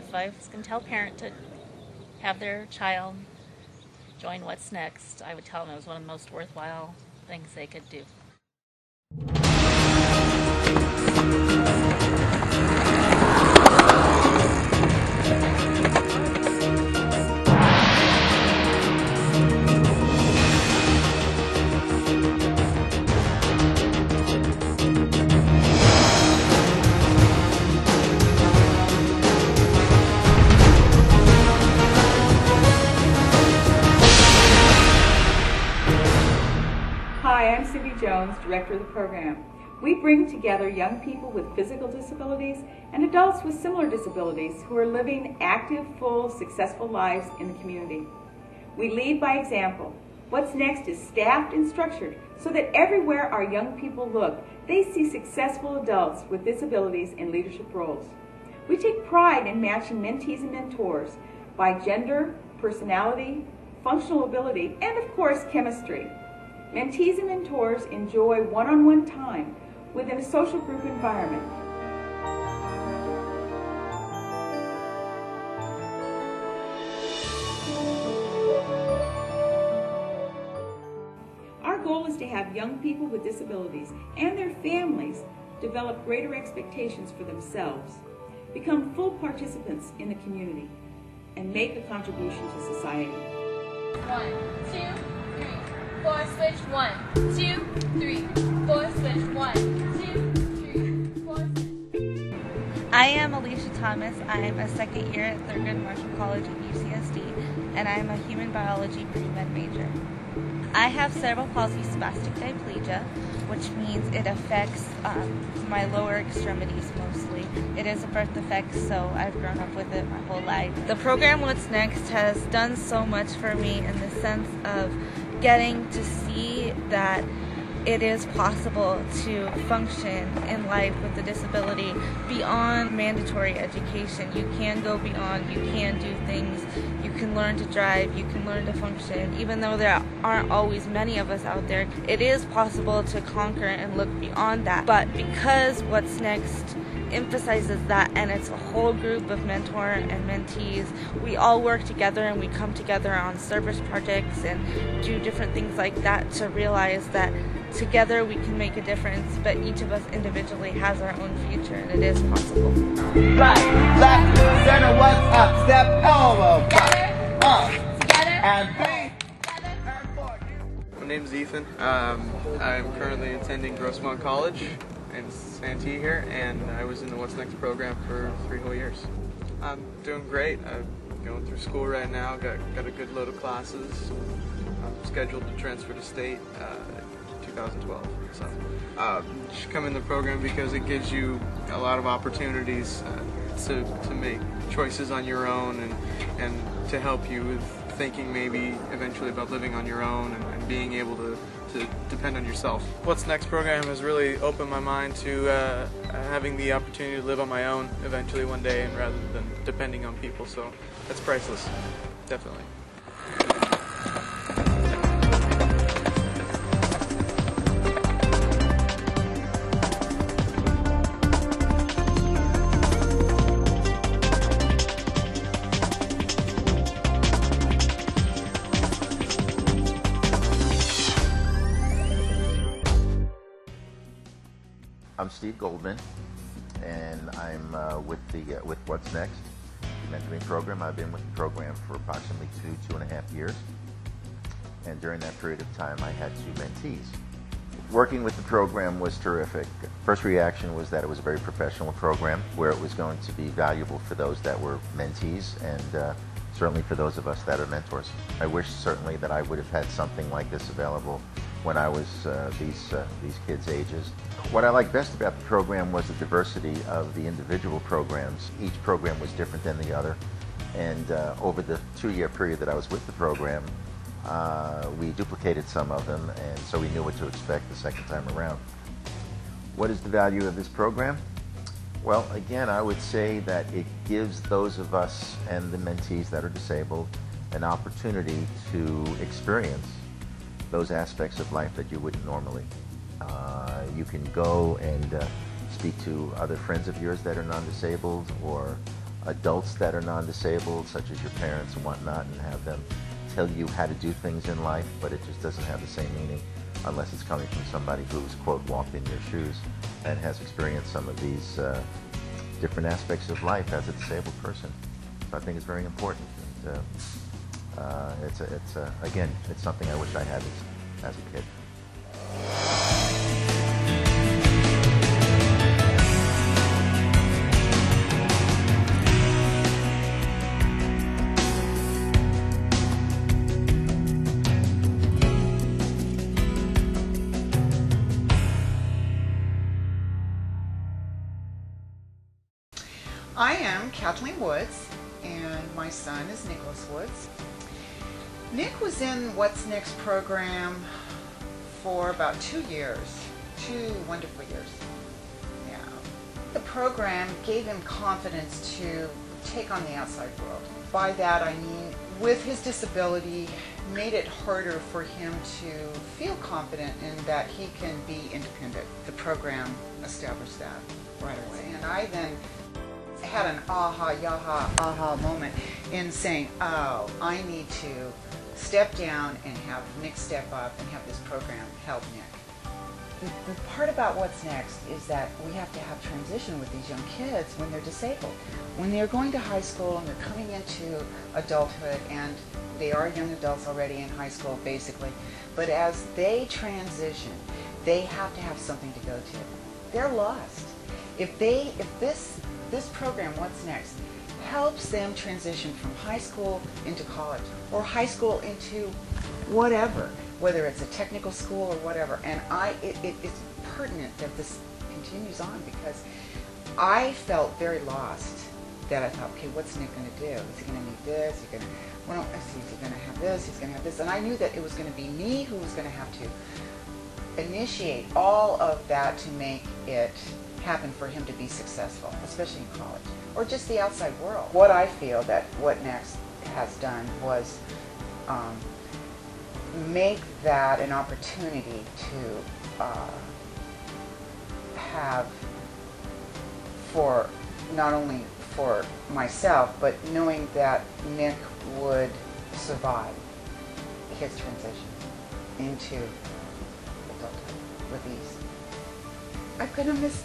if I was going to tell a parent to have their child join What's Next, I would tell them it was one of the most worthwhile things they could do. Hi, I'm Cindy Jones, Director of the program. We bring together young people with physical disabilities and adults with similar disabilities who are living active, full, successful lives in the community. We lead by example. What's Next is staffed and structured so that everywhere our young people look, they see successful adults with disabilities in leadership roles. We take pride in matching mentees and mentors by gender, personality, functional ability, and of course, chemistry. Mentees and mentors enjoy one-on-one time within a social group environment. Our goal is to have young people with disabilities and their families develop greater expectations for themselves, become full participants in the community, and make a contribution to society. 1, 2, 3, 4, switch 1, 2, 3, 4, switch 1, 2, 3, 4. I am Alicia Thomas. I'm a second year at Thurgood Marshall College at UCSD, and I'm a human biology pre-med major. I have cerebral palsy spastic diplegia, which means it affects my lower extremities mostly. It is a birth defect, so I've grown up with it my whole life. The program What's Next has done so much for me in the sense of getting to see that it is possible to function in life with a disability beyond mandatory education. You can go beyond, you can do things, you can learn to drive, you can learn to function. Even though there aren't always many of us out there, it is possible to conquer and look beyond that. But because What's Next emphasizes that, and it's a whole group of mentor and mentees, we all work together and we come together on service projects and do different things like that to realize that together we can make a difference, but each of us individually has our own future, and it is possible. Right, left, center, what's up, step, elbow, up, Together, and bang. My name's Ethan. I'm currently attending Grossmont College in Santee here, and I was in the What's Next program for 3 whole years. I'm doing great. I'm going through school right now, got a good load of classes. I'm scheduled to transfer to state 2012. So just come in the program because it gives you a lot of opportunities to make choices on your own and to help you with thinking maybe eventually about living on your own and being able to depend on yourself. What's Next program has really opened my mind to having the opportunity to live on my own eventually one day, and rather than depending on people, so that's priceless, definitely. I'm Steve Goldman, and I'm with What's Next mentoring program. I've been with the program for approximately 2.5 years, and during that period of time I had 2 mentees. Working with the program was terrific. First reaction was that it was a very professional program where it was going to be valuable for those that were mentees and certainly for those of us that are mentors. I wish certainly that I would have had something like this available when I was these kids' ages. What I liked best about the program was the diversity of the individual programs. Each program was different than the other, and over the 2-year period that I was with the program, we duplicated some of them, and so we knew what to expect the second time around. What is the value of this program? Well, again, I would say that it gives those of us and the mentees that are disabled an opportunity to experience those aspects of life that you wouldn't normally. You can go and speak to other friends of yours that are non-disabled, or adults that are non-disabled, such as your parents and whatnot, and have them tell you how to do things in life, but it just doesn't have the same meaning unless it's coming from somebody who's, quote, walked in your shoes and has experienced some of these different aspects of life as a disabled person. So I think it's very important. And, again, it's something I wish I had as a kid. I am Kathleen Woods, and my son is Nicholas Woods. Nick was in What's Next program for about 2 years, 2 wonderful years. Yeah. The program gave him confidence to take on the outside world. By that I mean, with his disability, made it harder for him to feel confident in that he can be independent. The established that right away. And I then had an aha moment in saying, oh, I need to step down and have Nick step up and have this program help Nick. The part about what's next is that we have to have transition with these young kids when they're disabled. When they're going to high school and they're coming into adulthood, and they are young adults already in high school basically, but as they transition, they have to have something to go to. They're lost. If this program, What's Next, helps them transition from high school into college, or high school into whatever, whether it's a technical school or whatever. And it's pertinent that this continues on, because I felt very lost. That I thought, okay, what's Nick going to do? Is he going to need this? Is he going to, well, is he going to have this? He's going to have this. And I knew that it was going to be me who was going to have to initiate all of that to make it happen for him to be successful, especially in college, or just the outside world. What I feel that What Next has done was make that an opportunity to have, for not only for myself, but knowing that Nick would survive his transition into adulthood with ease. I could have missed